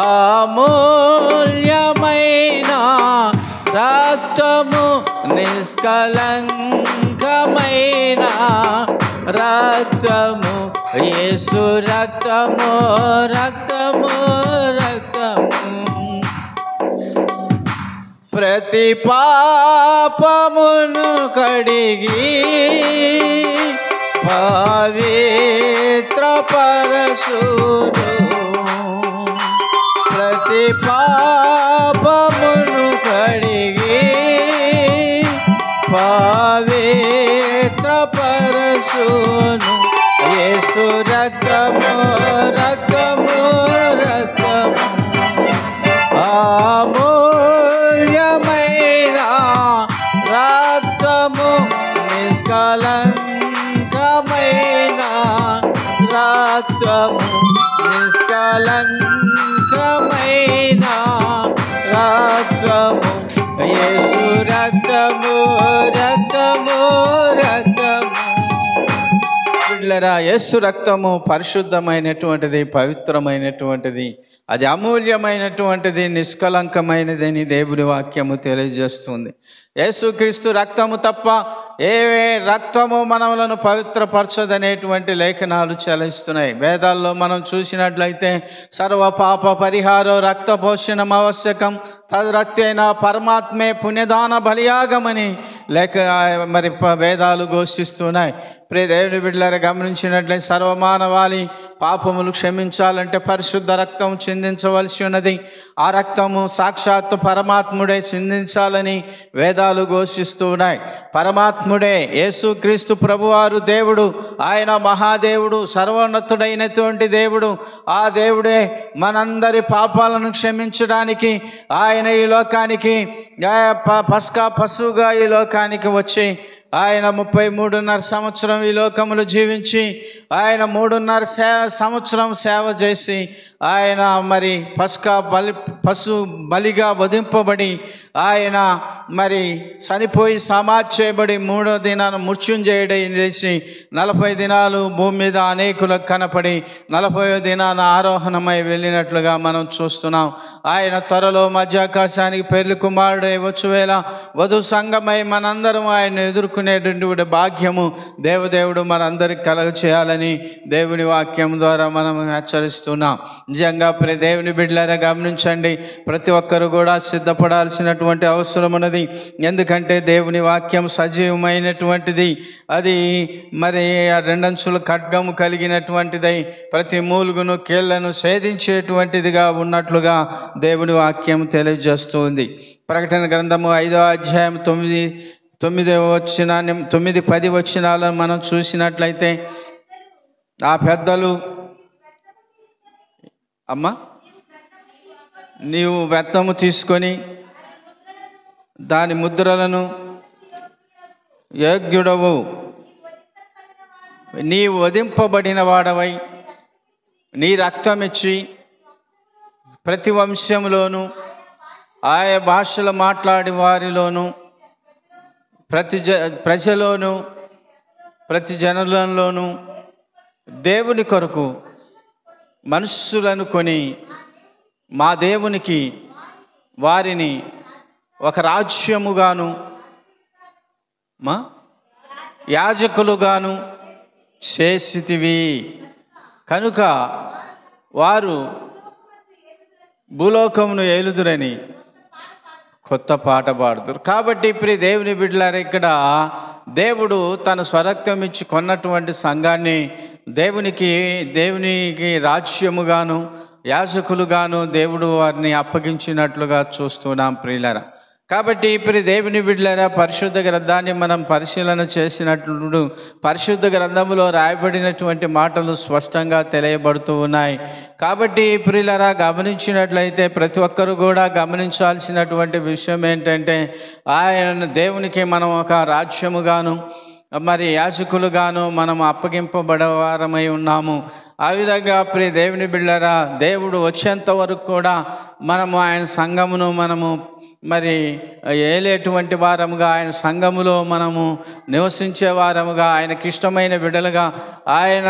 అమూల్యమైన రక్తము, నిష్కలంకమైన రక్తము, యేసు రక్తము, రక్తము, రక్తము. ప్రతి పాపమును కడిగి పవిత్రపరచును. ప్రతి పాపమును కడిగి పవిత్రపరచును. యేసు రక్తము, రక్తము, రక్తము. అమూల్యమైన రక్తము, నిష్కలంకమైన రక్తము, నిష్కలంకమైన రక్తము, యేసు రక్తము, రక్తము, రక్తము. బిడ్డలారా, యేసు రక్తము పరిశుద్ధమైనటువంటిది, పవిత్రమైనటువంటిది, అది అమూల్యమైనటువంటిది, నిష్కలంకమైనదని దేవుని వాక్యము తెలియజేస్తుంది. యేసుక్రీస్తు రక్తము తప్ప ఏ రక్తము మనలను పవిత్రపరచదనేటువంటి లేఖనాలు చలిస్తున్నాయి. వేదాల్లో మనం చూసినట్లయితే సర్వ పాప పరిహారం రక్తపోషణం ఆవశ్యకం, తద్రక్తేన పరమాత్మే పుణ్యదాన బలియాగమని మరి వేదాలు ఘోషిస్తున్నాయి. ప్రియ దేవుని బిడ్డలారా, గమనించినట్లయితే సర్వమానవాళి పాపములు క్షమించాలంటే పరిశుద్ధ రక్తం చిందించవలసి ఉన్నది. ఆ రక్తము సాక్షాత్తు పరమాత్ముడే చిందించాలని వేదాలు ఘోషిస్తూ ఉన్నాయి. పరమాత్ముడే యేసుక్రీస్తు ప్రభువారు దేవుడు, ఆయన మహాదేవుడు, సర్వోన్నతుడైనటువంటి దేవుడు. ఆ దేవుడే మనందరి పాపాలను క్షమించడానికి ఆయన ఈ లోకానికి పస్కా పశువుగా ఈ లోకానికి వచ్చి ఆయన 33.5 సంవత్సరం ఈ లోకములు జీవించి ఆయన 3.5 సంవత్సరం సేవ చేసి ఆయన మరి పశు బలిగా వధింపబడి ఆయన మరి చనిపోయి సమాధి చేయబడి 3వ దినాన మృత్యుంజయుడై లేచి 40 దినాలు భూమి మీద అనేకులకు కనపడి 40వ దినాన ఆరోహణమై వెళ్ళినట్లుగా మనం చూస్తున్నాం. ఆయన త్వరలో మధ్యాకాశానికి పెళ్లి కుమారుడై వచ్చువేళ వధు సంఘమై మనందరం ఆయన ఎదుర్కొనేటువంటి భాగ్యము దేవదేవుడు మనందరికి కలగ చేయాలని దేవుని వాక్యం ద్వారా మనం హెచ్చరిస్తున్నాం. నిజంగా ప్రియ దేవుని బిడ్డలారా, గమనించండి, ప్రతి ఒక్కరు కూడా సిద్ధపడాల్సినటువంటి అవసరం ఉన్నది. ఎందుకంటే దేవుని వాక్యం సజీవమైనటువంటిది, అది మరి 2 అంచుల ఖడ్గము కలిగినటువంటిదై ప్రతి మూలుగును కీళ్లను ఛేదించేటువంటిదిగా ఉన్నట్లుగా దేవుని వాక్యం తెలియజేస్తుంది. ప్రకటన గ్రంథము 5వ అధ్యాయం 9-10 వచనాలను మనం చూసినట్లయితే ఆ పెద్దలు, అమ్మ నీవు బెత్తము తీసుకొని దాని ముద్రలను యోగ్యుడవు, నీవు వధింపబడిన వాడవై నీ రక్తమిచ్చి ప్రతి వంశంలోను ఆయా భాషలు మాట్లాడే వారిలోను ప్రజలోను ప్రతి జనులలోను దేవుని కొరకు మనుష్యులను కొని మా దేవునికి వారిని ఒక రాజ్యముగాను యాజకులుగాను చేసితివి కనుక వారు భూలోకమును ఏలుదురని కొత్త పాట పాడుతారు. కాబట్టి ప్రియ దేవుని బిడ్డలారా, ఇక్కడ దేవుడు తన స్వరక్తం ఇచ్చి కొన్నటువంటి సంఘాన్ని దేవునికి రాజ్యముగాను యాజకులుగాను దేవుడు వారిని అప్పగించినట్లుగా చూస్తున్నాం ప్రియులారా. కాబట్టి ఇప్పుడు దేవుని బిడ్డలారా, పరిశుద్ధ గ్రంథాన్ని మనం పరిశీలన చేసినట్లు పరిశుద్ధ గ్రంథములో రాయబడినటువంటి మాటలు స్పష్టంగా తెలియబడుతూ ఉన్నాయి. కాబట్టి ప్రియులారా, గమనించినట్లయితే ప్రతి ఒక్కరు కూడా గమనించాల్సినటువంటి విషయం ఏంటంటే, ఆయన దేవునికి మనం ఒక రాజ్యముగాను మరి యాజకులుగాను మనం అప్పగింపబడేవారమై ఉన్నాము. ఆ విధంగా ప్రియ దేవుని బిడ్డలారా, దేవుడు వచ్చేంత వరకు కూడా మనము ఆయన సంఘమును మనము మరి ఏలేటువంటి వారముగా, ఆయన సంఘములో మనము నివసించే వారముగా, ఆయనకి ఇష్టమైన బిడ్డలుగా, ఆయన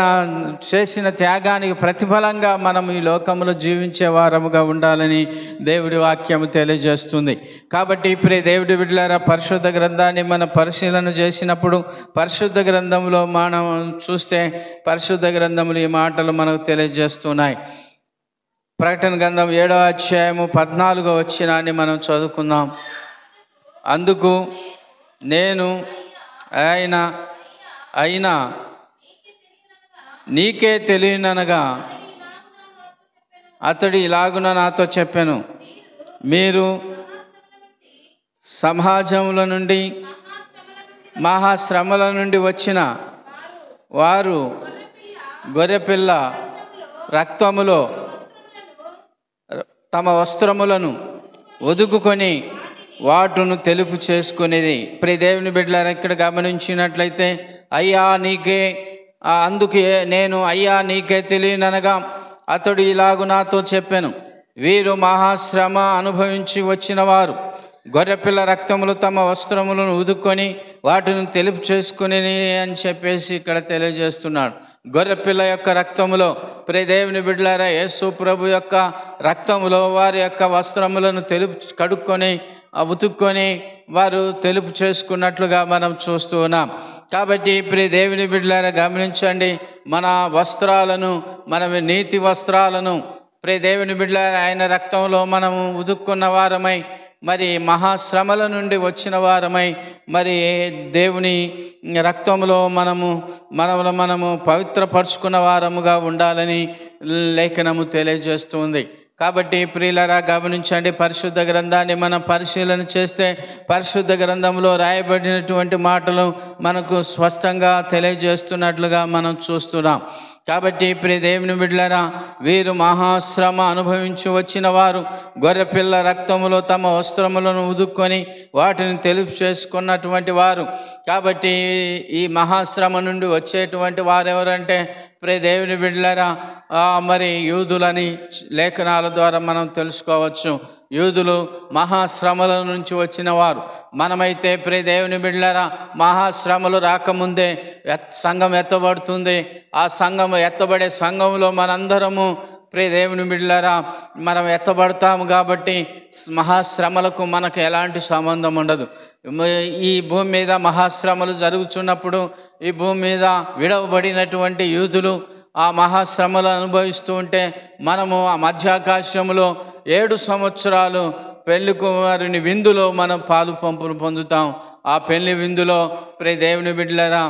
చేసిన త్యాగానికి ప్రతిఫలంగా మనం ఈ లోకంలో జీవించే వారముగా ఉండాలని దేవుడి వాక్యము తెలియజేస్తుంది. కాబట్టి ఇప్పుడు దేవుడి బిడ్డలారా, పరిశుద్ధ గ్రంథాన్ని మనం పరిశీలన చేసినప్పుడు పరిశుద్ధ గ్రంథంలో మనం చూస్తే పరిశుద్ధ గ్రంథములు ఈ మాటలు మనకు తెలియజేస్తున్నాయి. ప్రకటన గ్రంథం 7వ అధ్యాయము 14వ వచనాన్ని మనం చదువుకుందాం. అందుకు నేను అయినా నీకే తెలియననగా అతడు ఇలాగున నాతో చెప్పాను, మీరు సమాజముల నుండి మహాశ్రమల నుండి వచ్చిన వారు గొర్రెపిల్ల రక్తములో తమ వస్త్రములను ఒదుగుకొని వాటును తెలుపు చేసుకునేది. ప్రియ దేవుని బిడ్డలారా, ఇక్కడ గమనించినట్లయితే అందుకే నేను నీకే తెలియననగా అతడు ఇలాగు నాతో చెప్పాను, వీరు మహాశ్రమ అనుభవించి వచ్చిన వారు గొర్రెపిల్ల రక్తములు తమ వస్త్రములను ఉదుక్కొని వాటిని తెలుపు చేసుకుని అని చెప్పేసి ఇక్కడ తెలియజేస్తున్నాడు. గొర్రెపిల్ల యొక్క రక్తములో, ప్రియ దేవుని బిడ్డలారా, యేసు ప్రభు యొక్క రక్తములో వారి యొక్క వస్త్రములను కడుక్కొని ఉతుక్కొని వారు తెలుపు చేసుకున్నట్లుగా మనం చూస్తూ ఉన్నాం. కాబట్టి ప్రియ దేవుని బిడ్డలారా, గమనించండి, మన వస్త్రాలను, మన నీతి వస్త్రాలను ప్రియ దేవుని బిడ్డలారా ఆయన రక్తంలో మనము ఉదుక్కున్న వారమై, మరి మహాశ్రమల నుండి వచ్చిన వారమై, మరి దేవుని రక్తంలో మనము పవిత్రపరుచుకున్న వారముగా ఉండాలని లేఖనము తెలియజేస్తుంది. కాబట్టి ప్రియులారా, గమనించండి, పరిశుద్ధ గ్రంథాన్ని మనం పరిశీలన చేస్తే పరిశుద్ధ గ్రంథంలో రాయబడినటువంటి మాటలు మనకు స్పష్టంగా తెలియజేస్తున్నట్లుగా మనం చూస్తున్నాం. కాబట్టి ప్రియ దేవుని బిడ్డలారా, వీరు మహాశ్రమ అనుభవించి వచ్చిన వారు గొర్రెపిల్ల రక్తములో తమ వస్త్రములను ఉదుక్కొని వాటిని తెలుపు చేసుకున్నటువంటి వారు. కాబట్టి ఈ మహాశ్రమ నుండి వచ్చేటువంటి వారు ఎవరంటే ప్రియ దేవుని బిడ్డలారా, మరి యూదులని లేఖనాల ద్వారా మనం తెలుసుకోవచ్చు. యూదులు మహాశ్రమల నుంచి వచ్చిన వారు. మనమైతే ప్రియ దేవుని బిడ్డలారా, మహాశ్రమలు రాకముందే సంఘం ఎత్తబడుతుంది. ఆ ఎత్తబడే సంఘంలో మనందరము ప్రియ దేవుని బిడ్డలారా మనం ఎత్తబడతాము. కాబట్టి మహాశ్రమలకు మనకు ఎలాంటి సంబంధం ఉండదు. ఈ భూమి మీద మహాశ్రమలు జరుగుతున్నప్పుడు ఈ భూమి మీద విడవబడినటువంటి యూదులు ఆ మహాశ్రమలు అనుభవిస్తూ ఉంటే మనము ఆ మధ్యాకాశంలో 7 సంవత్సరాలు పెళ్లి కుమారుని విందులో మనం పాలు పంపులు పొందుతాం. ఆ పెళ్లి విందులో ప్రియ దేవుని బిడ్డలారా,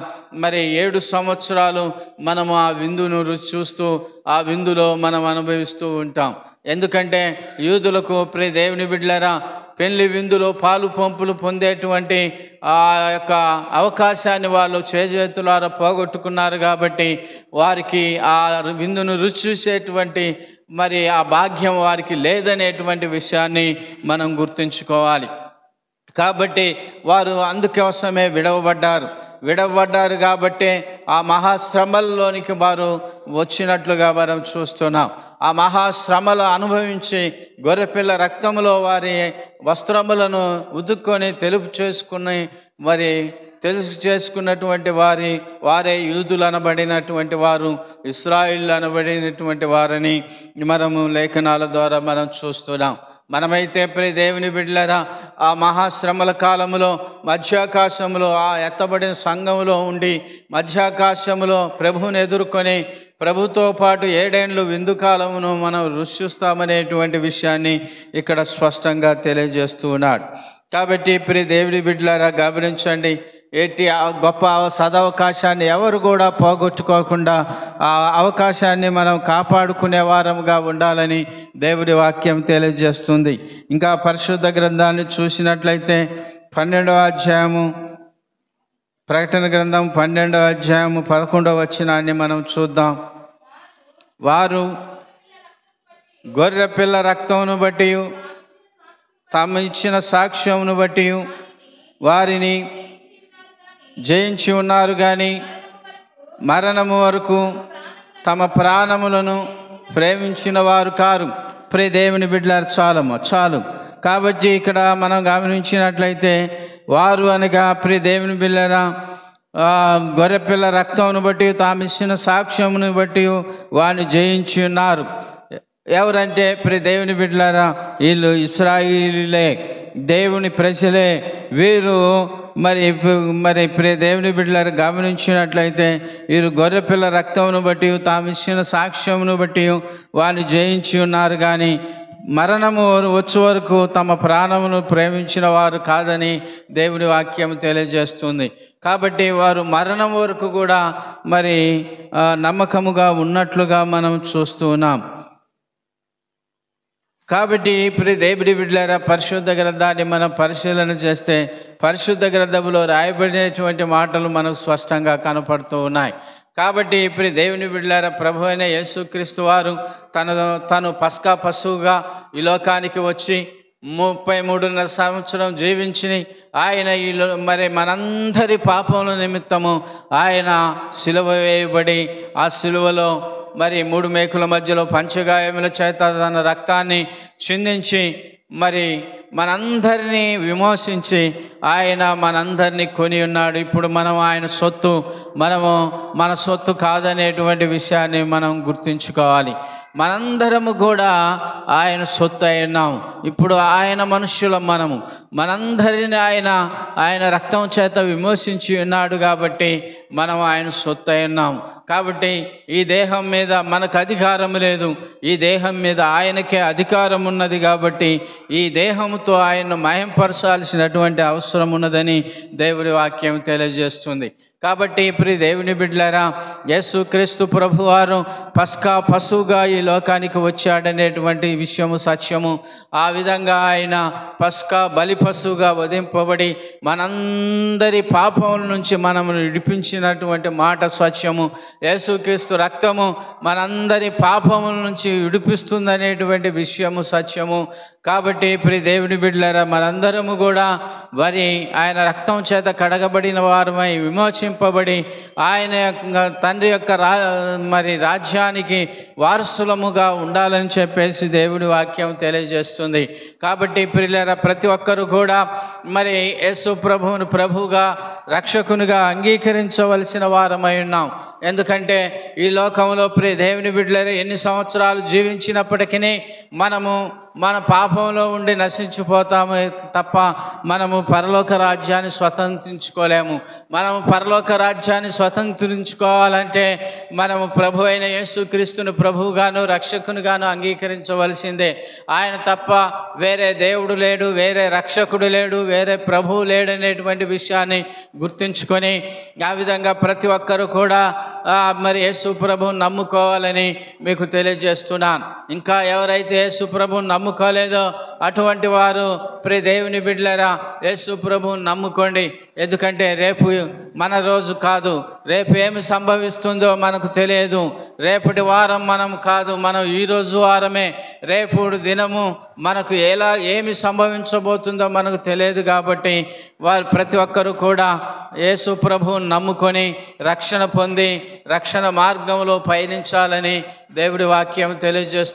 మరి 7 సంవత్సరాలు మనము ఆ విందును రుచి చూస్తూ ఆ విందులో మనం అనుభవిస్తూ ఉంటాం. ఎందుకంటే యూదులకు ప్రియ దేవుని బిడ్డలారా పెళ్లి విందులో పాలు పంపులు పొందేటువంటి ఆ యొక్క అవకాశాన్ని వాళ్ళు చేతులారా పోగొట్టుకున్నారు. కాబట్టి వారికి ఆ విందును రుచి చూసేటువంటి మరి ఆ భాగ్యం వారికి లేదనేటువంటి విషయాన్ని మనం గుర్తుంచుకోవాలి. కాబట్టి వారు అందుకోసమే విడవబడ్డారు కాబట్టి ఆ మహాశ్రమల్లోనికి వారు వచ్చినట్లుగా మనం చూస్తున్నాం. ఆ మహాశ్రమలు అనుభవించి గొర్రెపిల్ల రక్తములో వారి వస్త్రములను ఉదుక్కొని తెలుపు చేసుకున్నటువంటి వారే యూదులు అనబడినటువంటి వారు, ఇశ్రాయేలు అనబడినటువంటి వారని మనము లేఖనాల ద్వారా మనం చూస్తున్నాం. మనమైతే ప్రియ దేవుని బిడ్డలారా ఆ మహాశ్రమల కాలములో మధ్యాకాశంలో ఆ ఎత్తబడిన సంఘములో ఉండి మధ్యాకాశములో ప్రభువుని ఎదుర్కొని ప్రభుతో పాటు 7 ఏండ్లు విందు కాలమును మనం రుచి చూస్తామనేటువంటి విషయాన్ని ఇక్కడ స్పష్టంగా తెలియజేస్తూ ఉన్నాడు. కాబట్టి ప్రియ దేవుని బిడ్డలారా, గమనించండి, గొప్ప సదవకాశాన్ని ఎవరు కూడా పోగొట్టుకోకుండా ఆ అవకాశాన్ని మనం కాపాడుకునే వారముగా ఉండాలని దేవుడి వాక్యం తెలియజేస్తుంది. ఇంకా పరిశుద్ధ గ్రంథాన్ని చూసినట్లయితే 12వ అధ్యాయము, ప్రకటన గ్రంథం 12వ అధ్యాయము 11వ వచనాన్ని మనం చూద్దాం. వారు గొర్రెపిల్ల రక్తమును బట్టి తాము ఇచ్చిన సాక్ష్యమును బట్టి వారిని జయించి ఉన్నారు కానీ మరణము వరకు తమ ప్రాణములను ప్రేమించిన వారు కారు. ప్రియ దేవుని బిడ్డలారు, చాలు. కాబట్టి ఇక్కడ మనం గమనించినట్లయితే వారు అనగా ప్రియ దేవుని బిడ్డలారా గొర్రెపిల్ల రక్తమును బట్టి తామిచ్చిన సాక్ష్యమును బట్టి వారిని జయించి ఉన్నారు. ఎవరంటే ప్రియ దేవుని బిడ్డలారా వీళ్ళు ఇశ్రాయేలీలే, దేవుని ప్రజలే. వీరు మరి ప్రియ దేవుని బిడ్డలారా గమనించినట్లయితే వీరు గొర్రెపిల్ల రక్తమును బట్టి తామిచ్చిన సాక్ష్యమును బట్టి వారిని జయించి ఉన్నారు. కానీ మరణము వచ్చే వరకు తమ ప్రాణమును ప్రేమించిన వారు కాదని దేవుని వాక్యం తెలియజేస్తుంది. కాబట్టి వారు మరణం వరకు కూడా మరి నమ్మకముగా ఉన్నట్లుగా మనం చూస్తూ ఉన్నాం. కాబట్టి ఇప్పుడు దేవుడి బిడ్డలారా పరిశుద్ధ గ్రంథాన్ని మనం పరిశీలన చేస్తే పరిశుద్ధ గ్రంథంలో రాయబడినటువంటి మాటలు మనకు స్పష్టంగా కనపడుతూ ఉన్నాయి. కాబట్టి ఇప్పుడు దేవుని బిడ్డలారా ప్రభు అయిన యేసుక్రీస్తు వారు తను పస్కా పశువుగా ఈ లోకానికి వచ్చి 33.5 సంవత్సరం జీవించి ఆయన మరి మనందరి పాపముల నిమిత్తము ఆయన సిలువ వేయబడి ఆ సిలువలో మరి 3 మేకుల మధ్యలో పంచగాయముల చేత తన రక్తాన్ని చిందించి మరి మనందరినీ విమోచించి ఆయన మనందరినీ కొని ఉన్నాడు. ఇప్పుడు మనం ఆయన సొత్తు, మన సొత్తు కాదనేటువంటి విషయాన్ని మనం గుర్తుంచుకోవాలి. మనందరము కూడా ఆయన సొత్తు అయి ఉన్నాం. ఇప్పుడు ఆయన మనుష్యులం, మనందరినీ ఆయన రక్తం చేత విమోచించి ఉన్నాడు కాబట్టి మనం ఆయన సొత్తు అయి ఉన్నాం. కాబట్టి ఈ దేహం మీద మనకు అధికారం లేదు, ఈ దేహం మీద ఆయనకే అధికారం ఉన్నది. కాబట్టి ఈ దేహంతో ఆయన్ను మహింపరచాల్సినటువంటి అవసరం ఉన్నదని దేవుడి వాక్యం తెలియజేస్తుంది. కాబట్టి ఇప్పుడు దేవుని బిడ్డలారా యేసుక్రీస్తు ప్రభువారు పస్కా పశువుగా ఈ లోకానికి వచ్చాడనేటువంటి విషయము సత్యము. ఆ విధంగా ఆయన పస్కా బలి పశువుగా వధింపబడి మనందరి పాపముల నుంచి మనము విడిపించినటువంటి మాట సత్యము. యేసుక్రీస్తు రక్తము మనందరి పాపముల నుంచి విడిపిస్తుందనేటువంటి విషయము సత్యము. కాబట్టి ఇప్పుడు దేవుని బిడ్డలారా మనందరము కూడా మరి ఆయన రక్తం చేత కడగబడిన వారమై విమోచింపబడి ఆయన తండ్రి యొక్క మరి రాజ్యానికి వారసులముగా ఉండాలని చెప్పేసి దేవుడి వాక్యం తెలియజేస్తుంది. కాబట్టి ప్రియులారా ప్రతి ఒక్కరు కూడా మరి యేసు ప్రభువును ప్రభువుగా రక్షకునిగా అంగీకరించవలసిన వారమై ఉన్నాం. ఎందుకంటే ఈ లోకంలో ప్రియ దేవుని బిడ్డలారా ఎన్ని సంవత్సరాలు జీవించినప్పటికీ మన పాపంలో ఉండి నశించిపోతాము తప్ప మనము పరలోక రాజ్యాన్ని స్వతంత్రించుకోలేము. మనము పరలోక రాజ్యాన్ని స్వతంత్రించుకోవాలంటే మనము ప్రభు అయిన యేసుక్రీస్తును ప్రభువుగాను రక్షకునిగాను అంగీకరించవలసిందే. ఆయన తప్ప వేరే దేవుడు లేడు, వేరే రక్షకుడు లేడు, వేరే ప్రభువు లేడు అనేటువంటి విషయాన్ని గుర్తుంచుకొని ఆ విధంగా ప్రతి ఒక్కరు కూడా మరి యేసు ప్రభువును నమ్ముకోవాలని మీకు తెలియజేస్తున్నాను. ఇంకా ఎవరైతే యేసు ప్రభువును నమ్ముకోలేదో అటువంటి వారు ప్రియ దేవుని బిడ్డలారా యేసు ప్రభువును నమ్ముకోండి. ఎందుకంటే రేపు మన రోజు కాదు, రేపు ఏమి సంభవిస్తుందో మనకు తెలియదు. రేపటి వారం మనం కాదు, మనం ఈరోజు వారమే. రేపు దినము మనకు ఏమి సంభవించబోతుందో మనకు తెలియదు. కాబట్టి వారు ప్రతి ఒక్కరూ కూడా యేసు ప్రభువును నమ్ముకొని రక్షణ పొంది రక్షణ మార్గంలో పయనించాలని దేవుడి వాక్యం తెలియజేస్తుంది.